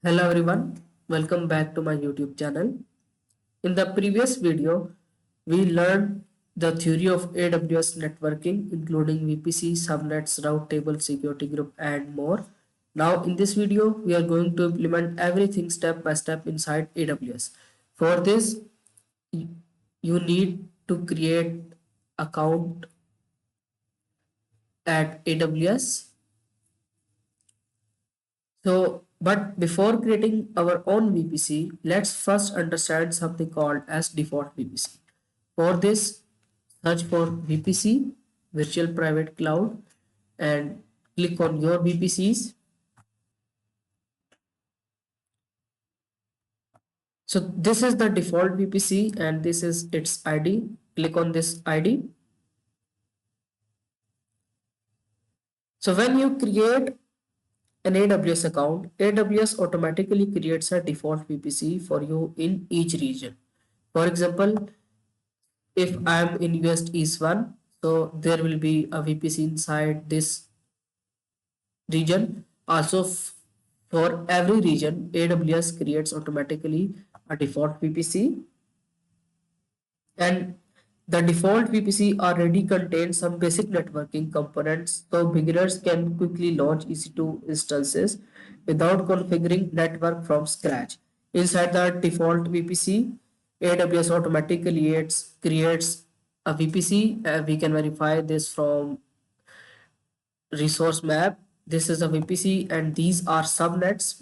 Hello everyone, welcome back to my YouTube channel. In the previous video, we learned the theory of AWS networking including VPC, subnets, route table, security group and more. Now in this video, we are going to implement everything step by step inside AWS. For this, you need to create account at AWS. But before creating our own VPC, let's first understand something called as default VPC. For this, search for VPC, Virtual Private Cloud, and click on your VPCs. So this is the default VPC and this is its ID. Click on this ID. So when you create an AWS account, AWS automatically creates a default VPC for you in each region. For example, if I am in West East 1, so there will be a VPC inside this region. Also, for every region, AWS creates automatically a default VPC, and the default VPC already contains some basic networking components, so beginners can quickly launch EC2 instances without configuring network from scratch. Inside the default VPC, AWS automatically creates a VPC. We can verify this from resource map. This is a VPC and these are subnets.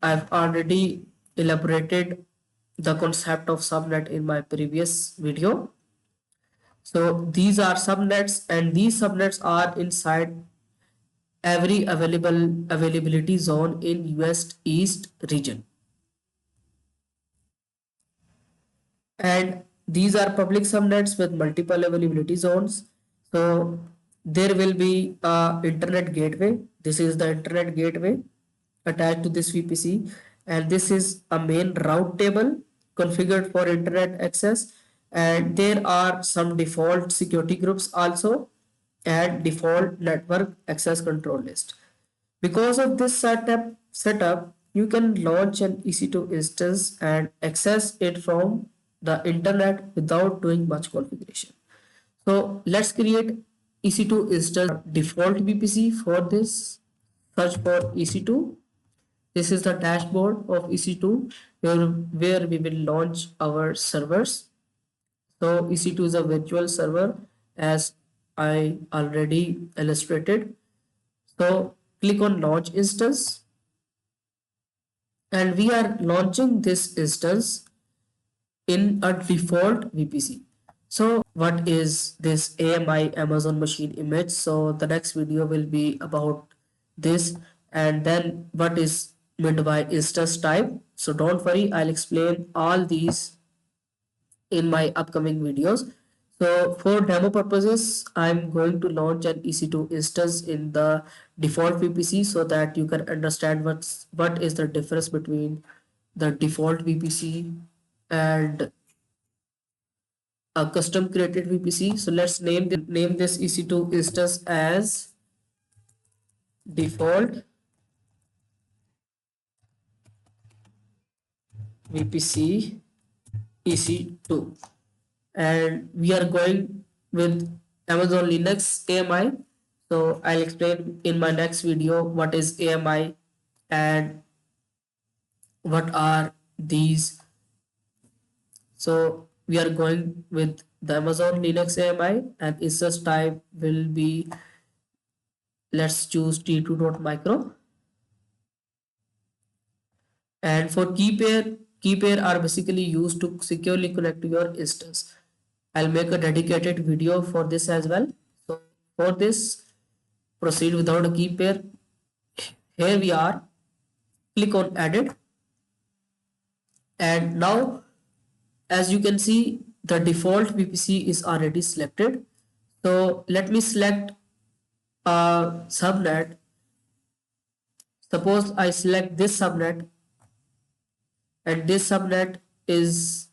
I've already elaborated the concept of subnet in my previous video. So these are subnets and these subnets are inside every availability zone in West East region. And these are public subnets with multiple availability zones. So there will be a internet gateway. This is the internet gateway attached to this VPC, and this is a main route table configured for internet access, and there are some default security groups also and default network access control list. Because of this setup, you can launch an EC2 instance and access it from the internet without doing much configuration. So let's create EC2 instance default VPC. For this, search for EC2. This is the dashboard of EC2 where we will launch our servers. So EC2 is a virtual server as I already illustrated. So click on launch instance and we are launching this instance in a default VPC. So what is this AMI Amazon machine image? So the next video will be about this, and then what is meant by instance type. So don't worry, I'll explain all these in my upcoming videos. So for demo purposes, I'm going to launch an EC2 instance in the default VPC so that you can understand what is the difference between the default VPC and a custom created VPC. So let's name this EC2 instance as default VPC EC2, and we are going with Amazon Linux AMI. So I'll explain in my next video what is AMI and what are these. So we are going with the Amazon Linux AMI and instance type will be, let's choose T2.micro. And for key pair are basically used to securely connect to your instance. I'll make a dedicated video for this as well. So for this, proceed without a key pair. Here we are. Click on edit. And now, as you can see, the default VPC is already selected. So let me select a subnet. Suppose I select this subnet, and this subnet is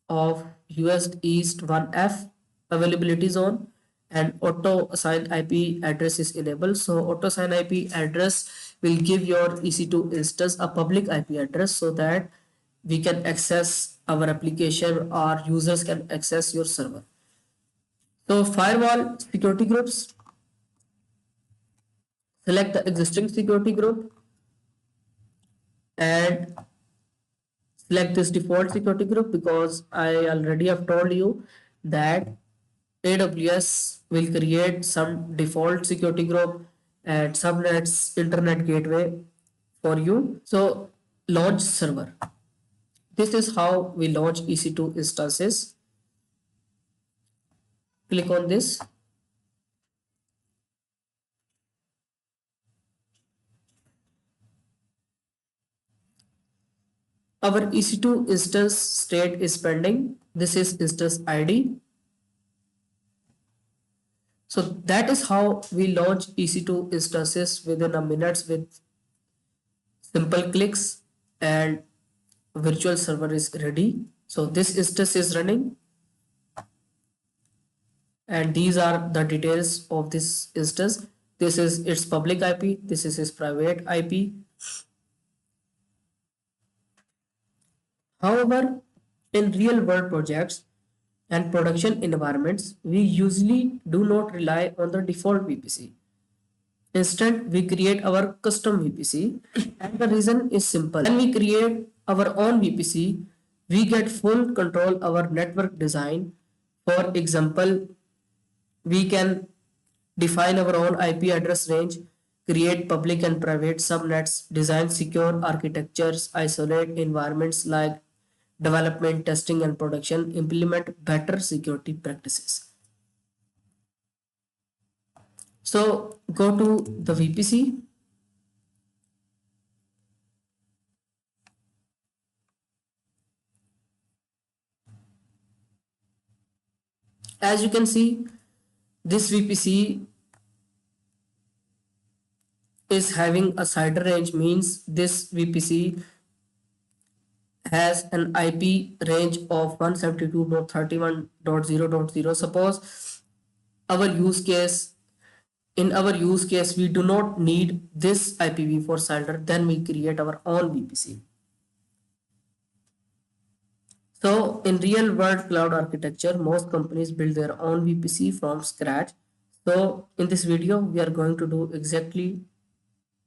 of US East 1F availability zone, and auto assign IP address is enabled. So auto assign IP address will give your EC2 instance a public IP address so that we can access our application or users can access your server. So firewall security groups, select the existing security group and select this default security group, because I already have told you that AWS will create some default security group and subnets internet gateway for you. So launch server. This is how we launch EC2 instances. Click on this. Our EC2 instance state is pending. This is instance ID. So that is how we launch EC2 instances within a minute with simple clicks, and virtual server is ready. So this instance is running, and these are the details of this instance. This is its public IP, this is its private IP. However, in real world projects and production environments, we usually do not rely on the default VPC. Instead, we create our custom VPC, and the reason is simple. When we create our own VPC, we get full control our network design. For example, we can define our own IP address range, create public and private subnets, design secure architectures, isolate environments like development, testing, and production, implement better security practices. So go to the VPC. As you can see, this VPC is having a CIDR range, means this VPC has an IP range of 172.31.0.0. Suppose our use case, in our use case, we do not need this IPv4 CIDR, then we create our own VPC. So in real world cloud architecture, most companies build their own VPC from scratch. So in this video, we are going to do exactly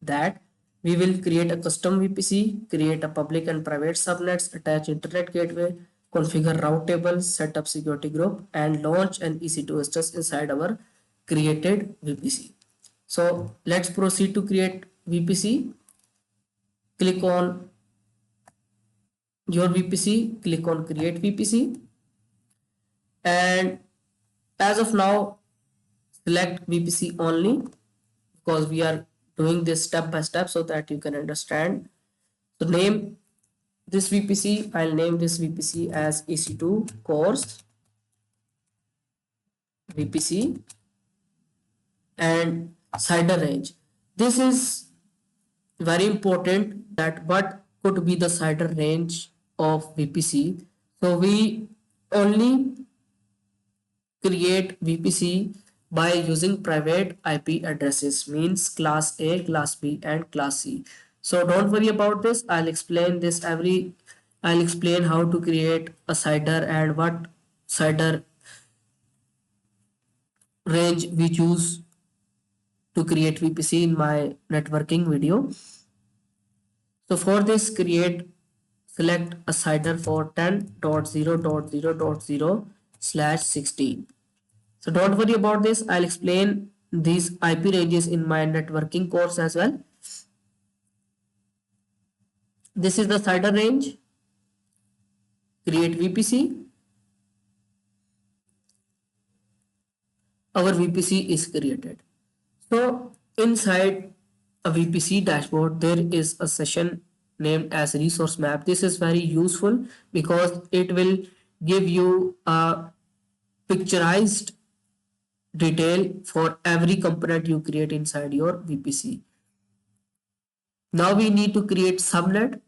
that. We will create a custom VPC, create a public and private subnets, attach internet gateway, configure route tables, set up security group, and launch an EC2 instance inside our created VPC. So let's proceed to create VPC. Click on your VPC, click on create VPC, and as of now select VPC only, because we are doing this step by step so that you can understand. So name this VPC, I'll name this VPC as EC2 course VPC, and CIDR range. This is very important, that what could be the CIDR range of VPC. So we only create VPC by using private IP addresses, means class A, class B, and class C. So don't worry about this. I'll explain how to create a CIDR and what CIDR range we choose to create VPC in my networking video. So for this, select a CIDR for 10.0.0.0/16. So don't worry about this. I'll explain these IP ranges in my networking course as well. This is the CIDR range. Create VPC. Our VPC is created. So inside a VPC dashboard, there is a session named as resource map. This is very useful because it will give you a picturized detail for every component you create inside your VPC. Now we need to create subnets.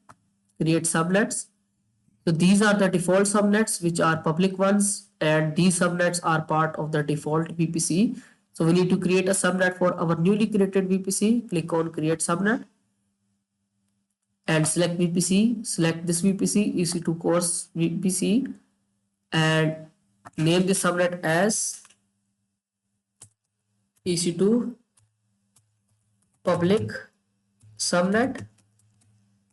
So these are the default subnets, which are public ones, and these subnets are part of the default VPC. So we need to create a subnet for our newly created VPC. Click on create subnet. and select VPC, select this VPC, EC2 course VPC, and name the subnet as EC2 public subnet,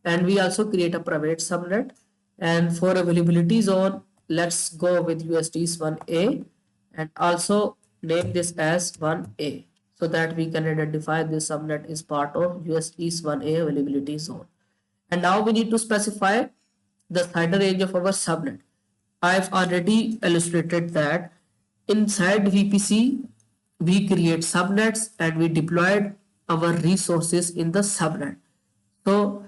and we also create a private subnet. And for availability zone, let's go with USD is 1A, and also name this as 1A so that we can identify this subnet is part of US East 1A availability zone. And now we need to specify the CIDR range of our subnet. I've already illustrated that inside VPC we create subnets and we deployed our resources in the subnet. So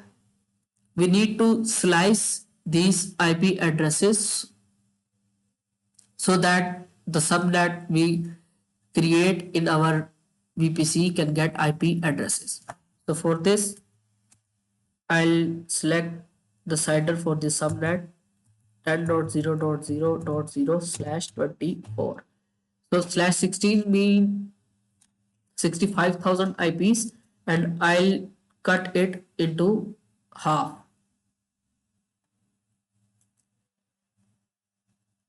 we need to slice these IP addresses so that the subnet we create in our VPC can get IP addresses. So for this, I'll select the CIDR for the subnet 10.0.0.0/24. So /16 mean 65,000 IPs, and I'll cut it into half.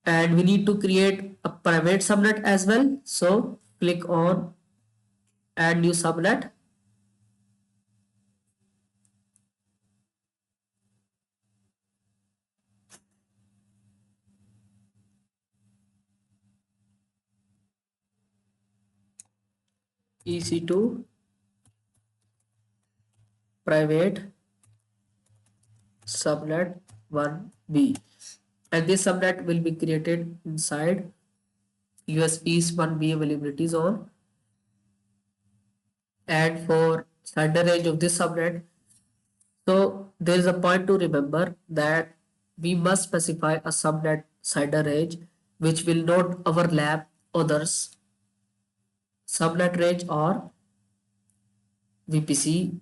And we need to create a private subnet as well. So click on add new subnet. EC2 private subnet 1B, and this subnet will be created inside US East 1B availability zone. And for CIDR range of this subnet, so there is a point to remember that we must specify a subnet CIDR range which will not overlap others subnet range or VPC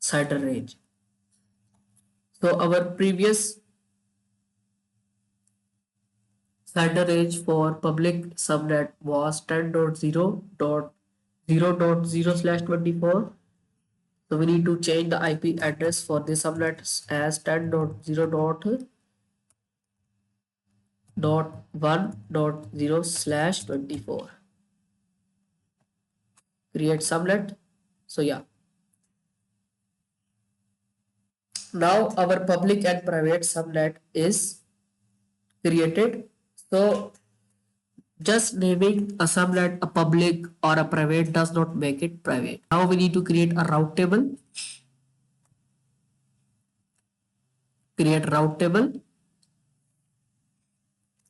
CIDR range. So our previous CIDR range for public subnet was 10.0.0.0/24. So we need to change the IP address for this subnet as 10.0.1.0/24. Create subnet. So yeah, now our public and private subnet is created. So just naming a subnet a public or a private does not make it private. Now we need to create a route table. Create route table,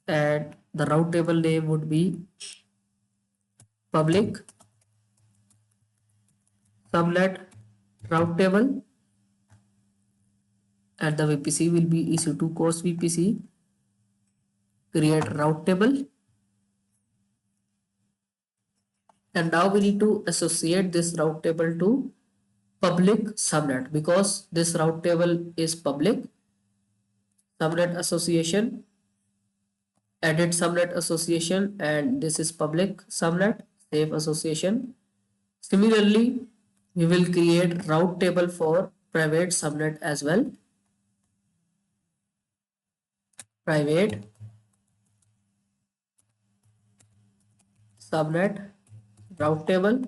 and the route table name would be public subnet route table, and the VPC will be EC2 course VPC. Create route table, and now we need to associate this route table to public subnet because this route table is public. Subnet association, edit subnet association, and this is public subnet, save association. Similarly, we will create route table for private subnet as well. Private subnet route table,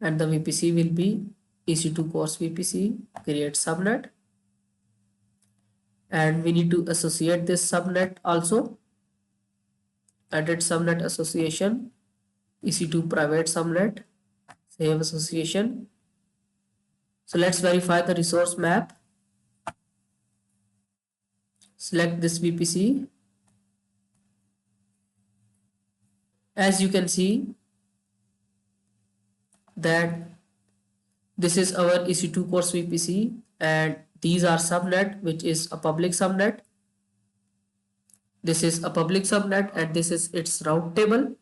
and the VPC will be EC2 course VPC. Create subnet, and we need to associate this subnet also. Edit subnet association, EC2 private subnet, save association. So let's verify the resource map. Select this VPC. As you can see that this is our EC2 course VPC, and these are subnet, which is a public subnet. This is a public subnet, and this is its route table,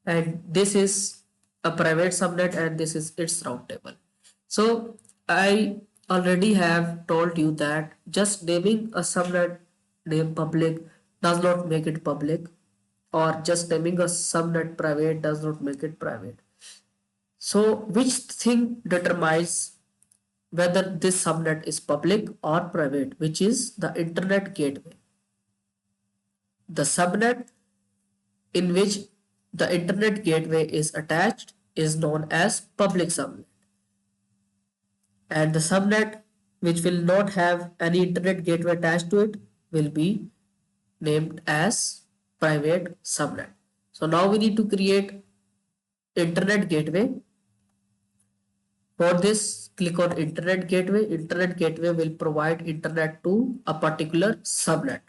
and this is a private subnet, and this is its route table. So I already have told you that just naming a subnet name public does not make it public, or just naming a subnet private does not make it private. So which thing determines whether this subnet is public or private, which is the internet gateway. The subnet in which the internet gateway is attached is known as public subnet, and the subnet which will not have any internet gateway attached to it will be named as private subnet. So now we need to create internet gateway. For this, click on internet gateway. Internet gateway will provide internet to a particular subnet,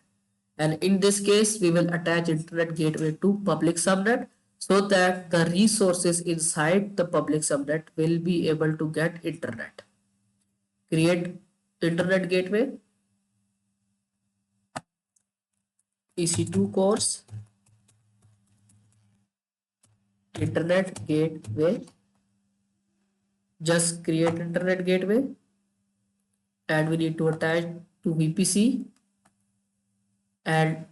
and in this case we will attach internet gateway to public subnet so that the resources inside the public subnet will be able to get internet. Create internet gateway, EC2 course, internet gateway. Just create internet gateway, and we need to attach to VPC, and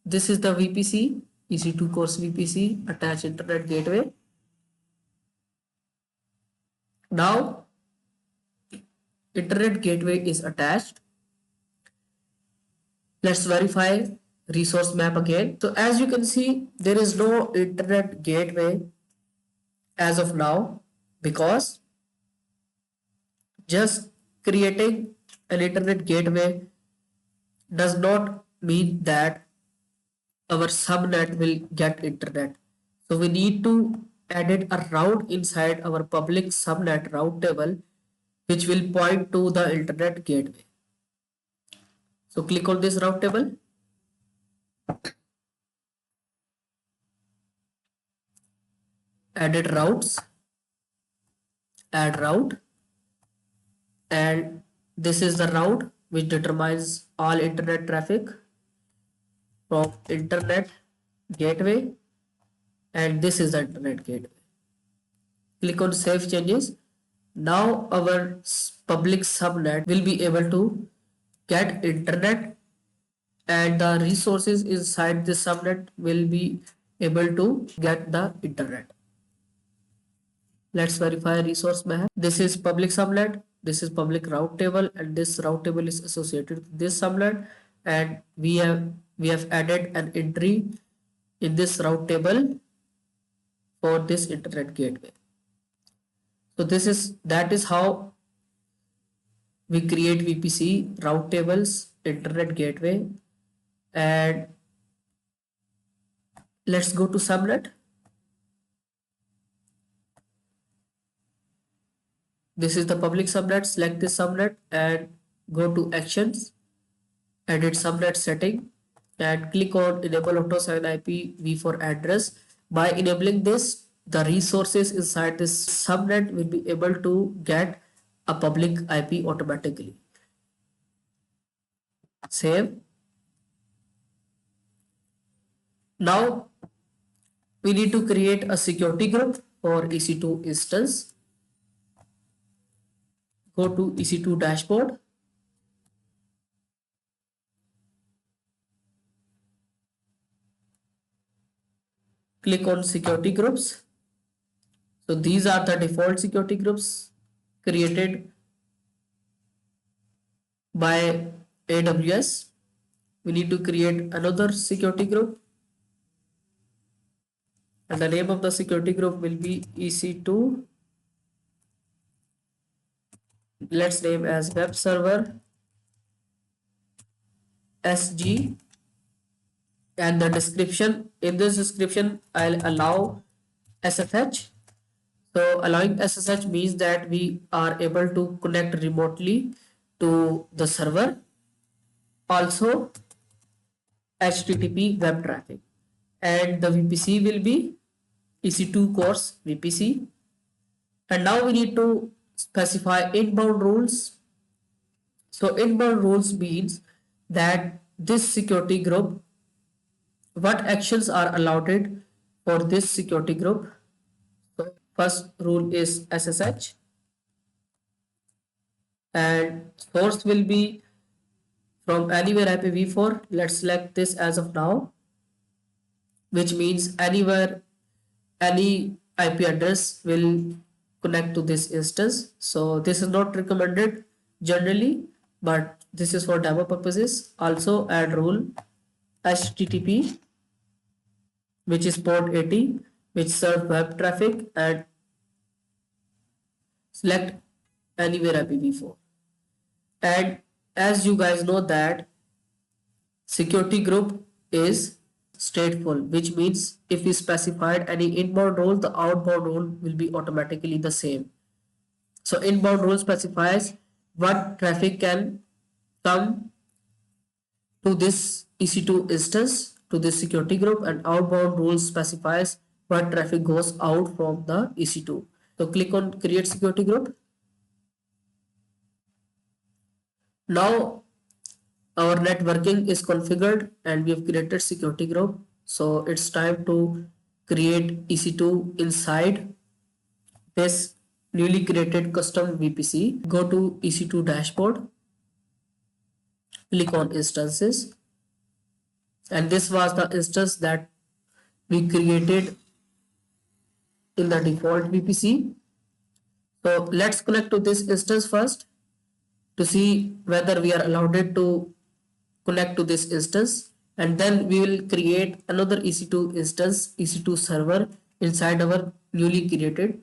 this is the VPC, EC2 course VPC, attach internet gateway. Now internet gateway is attached. Let's verify resource map again. So as you can see, there is no internet gateway as of now, because just creating an internet gateway does not mean that our subnet will get internet. So we need to edit a route inside our public subnet route table, which will point to the internet gateway. So click on this route table. Edit routes, add route, and this is the route which determines all internet traffic from internet gateway, and this is the internet gateway. Click on save changes. Now our public subnet will be able to get internet, and the resources inside this subnet will be able to get the internet. Let's verify resource map. This is public subnet, this is public route table, and this route table is associated with this subnet, and we have added an entry in this route table for this internet gateway. So that is how we create VPC, route tables, internet gateway. And let's go to subnet. This is the public subnet. Select this subnet and go to actions, edit subnet setting, and click on enable auto assign IPv4 address. By enabling this, the resources inside this subnet will be able to get a public IP automatically. Save. Now we need to create a security group for EC2 instance. Go to EC2 dashboard. Click on security groups. So these are the default security groups created by AWS. We need to create another security group, and the name of the security group will be EC2. Let's name as web server SG, and the description, in this description I'll allow SSH. So allowing SSH means that we are able to connect remotely to the server. Also HTTP web traffic, and the VPC will be EC2 course VPC. And now we need to specify inbound rules. So inbound rules means that this security group, what actions are allowed for this security group. So first rule is SSH, and source will be from anywhere IPv4. Let's select this as of now, which means anywhere any IP address will connect to this instance. So this is not recommended generally, but this is for demo purposes. Also add rule HTTP, which is port 80, which serve web traffic, and select anywhere IPv4. And as you guys know that security group is stateful, which means if we specified any inbound role, the outbound role will be automatically the same. So inbound rule specifies what traffic can come to this EC2 instance, to this security group, and outbound rule specifies what traffic goes out from the EC2. So click on create security group. Now our networking is configured and we have created security group. So it's time to create EC2 inside this newly created custom VPC. Go to EC2 dashboard, click on instances, and this was the instance that we created in the default VPC. So let's connect to this instance first to see whether we are allowed to connect to this instance, and then we will create another EC2 instance, EC2 server inside our newly created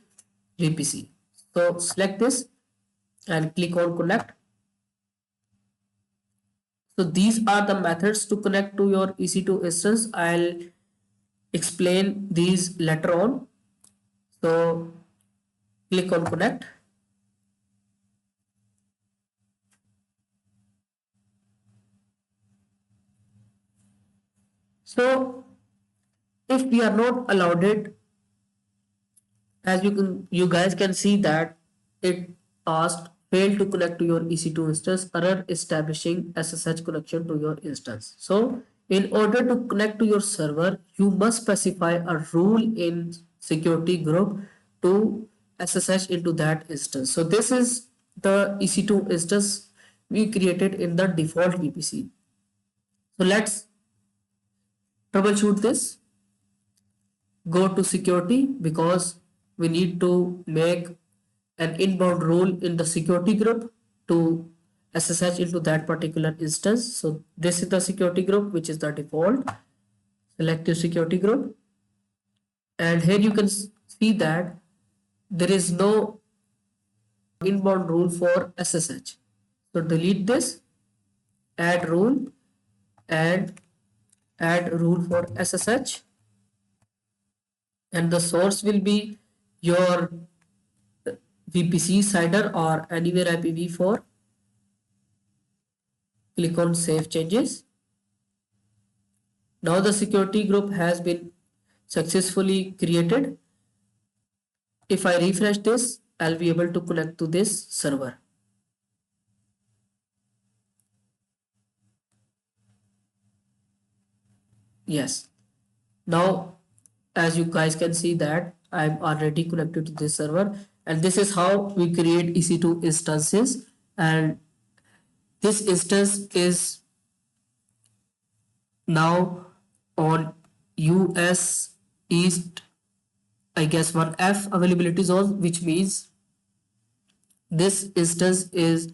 VPC. So select this and click on connect. So these are the methods to connect to your EC2 instance. I'll explain these later on. So click on connect. So if we are not allowed it, as you guys can see that it asked fail to connect to your EC2 instance, error establishing SSH connection to your instance. So in order to connect to your server, you must specify a rule in security group to SSH into that instance. So this is the EC2 instance we created in the default VPC. So let's troubleshoot this. Go to security because we need to make an inbound rule in the security group to SSH into that particular instance. So this is the security group, which is the default. Select your security group, and here you can see that there is no inbound rule for SSH. So delete this, add rule, and add rule for SSH, and the source will be your VPC CIDR or anywhere IPv4. Click on save changes. Now the security group has been successfully created. If I refresh this, I'll be able to connect to this server. Yes. Now, as you guys can see that I'm already connected to this server, and this is how we create EC2 instances. And this instance is now on US East, I guess 1F availability zone, which means this instance is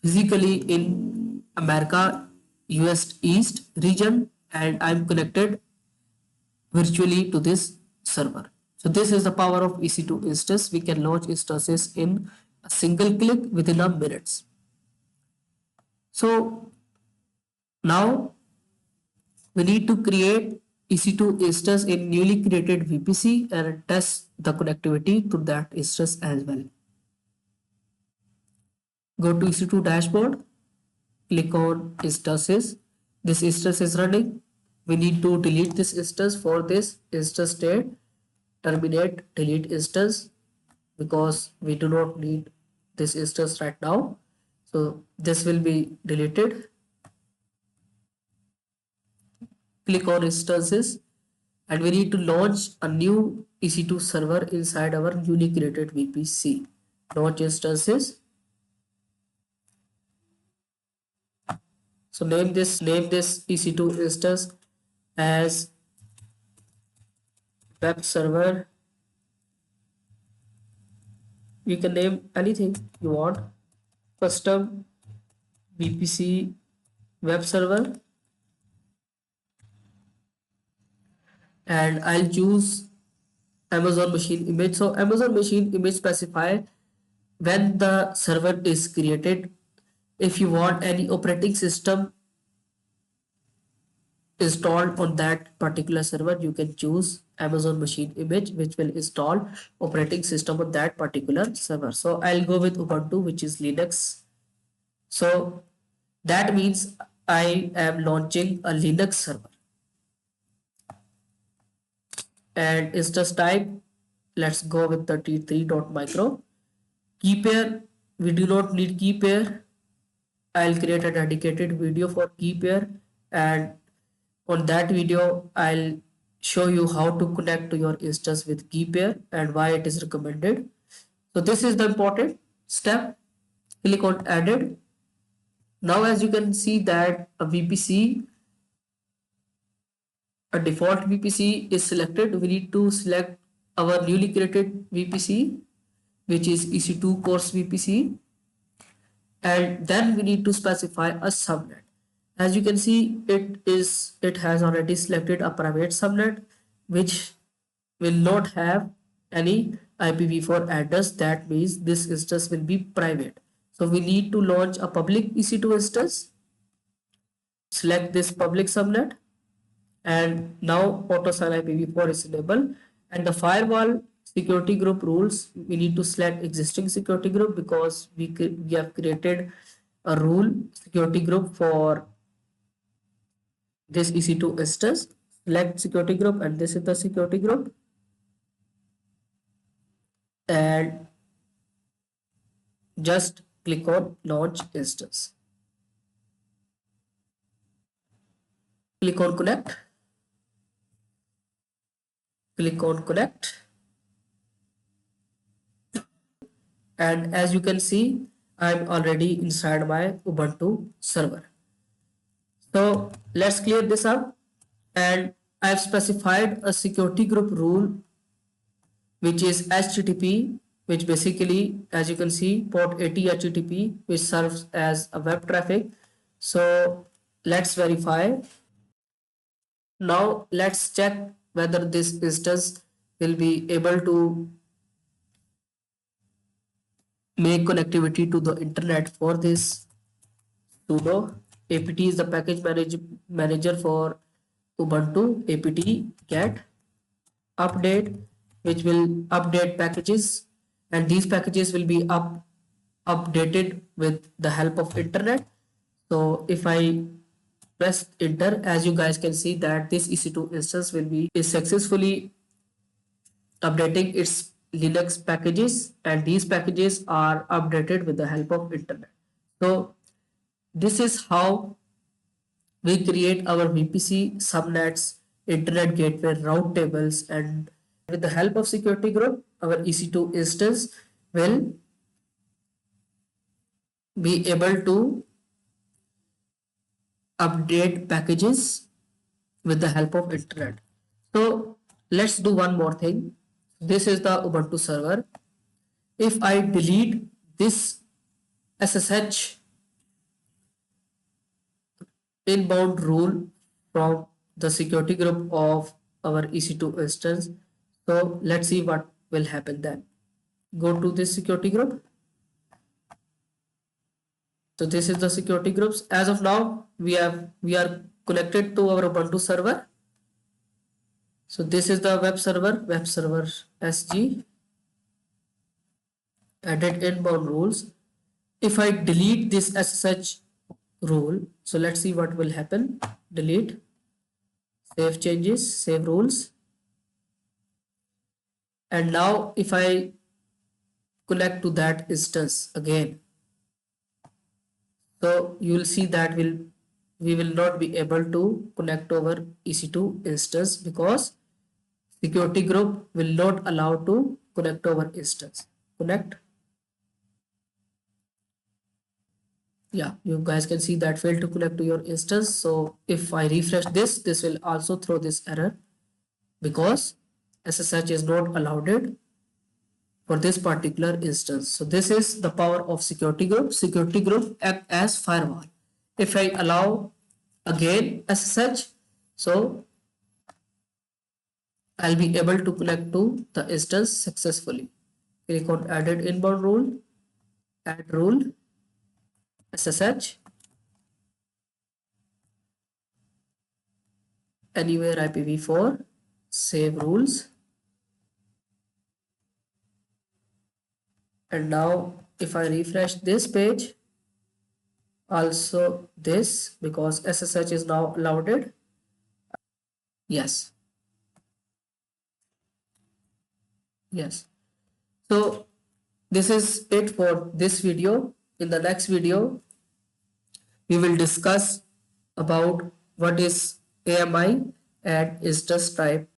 physically in America US East region, and I'm connected virtually to this server. So this is the power of EC2 instance. We can launch instances in a single click within a minutes. So now we need to create EC2 instance in newly created VPC and test the connectivity to that instance as well. Go to EC2 dashboard, click on instances. This instance is running. We need to delete this instance. For this instance state, terminate delete instance, because we do not need this instance right now. So this will be deleted. Click on instances, and we need to launch a new EC2 server inside our newly created VPC. Launch instances. So name this EC2 instance as web server You can name anything you want. Custom VPC web server, and I'll choose Amazon machine image. So Amazon machine image specify when the server is created. If you want any operating system installed on that particular server, you can choose Amazon machine image, which will install operating system on that particular server. So I'll go with Ubuntu, which is Linux. So that means I am launching a Linux server. And instance type, let's go with 33.micro. Key pair, we do not need key pair. I'll create a dedicated video for key pair, and on that video I'll show you how to connect to your instance with key pair and why it is recommended. So this is the important step. Click on added. Now as you can see that a VPC, a default VPC is selected. We need to select our newly created VPC, which is EC2 course VPC, and then we need to specify a subnet. As you can see, it has already selected a private subnet, which will not have any IPv4 address. That means this instance will be private. So we need to launch a public EC2 instance. Select this public subnet, and now AutoSign IPv4 is enabled. And the firewall security group rules, we need to select existing security group because we have created a rule security group for this EC2 instance. Select security group, and this is the security group, and just click on launch instance. Click on connect. Click on connect, and as you can see, I'm already inside my Ubuntu server. So let's clear this up, and I've specified a security group rule, which is HTTP, which basically, as you can see, port 80 HTTP, which serves as a web traffic. So let's verify. Now let's check whether this instance will be able to make connectivity to the internet for this sudo apt is the package manager for Ubuntu. Apt get update, which will update packages, and these packages will be updated with the help of internet. So if I press enter, as you guys can see that this EC2 instance is successfully updating its Linux packages, and these packages are updated with the help of internet. So this is how we create our VPC subnets, internet gateway, route tables, and with the help of security group, our EC2 instance will be able to update packages with the help of internet. So let's do one more thing. This is the Ubuntu server. If I delete this SSH inbound rule from the security group of our EC2 instance, so let's see what will happen then. Go to this security group. So this is the security groups. As of now, we are connected to our Ubuntu server. So this is the web server SG, added inbound rules. If I delete this SSH rule, so let's see what will happen. Delete, save changes, save rules. And now if I connect to that instance again, so you will see that we will not be able to connect to our EC2 instance because security group will not allow to connect to our instance. Connect. Yeah, you guys can see that failed to connect to your instance. So if I refresh this will also throw this error because SSH is not allowed for this particular instance. So this is the power of security group. Security group act as firewall. If I allow again SSH, so I'll be able to connect to the instance successfully. Click on added inbound rule, add rule, SSH, anywhere IPv4, save rules. And now if I refresh this page, also this, because SSH is now allowed. Yes. Yes. So this is it for this video. In the next video, we will discuss about what is AMI and instance type.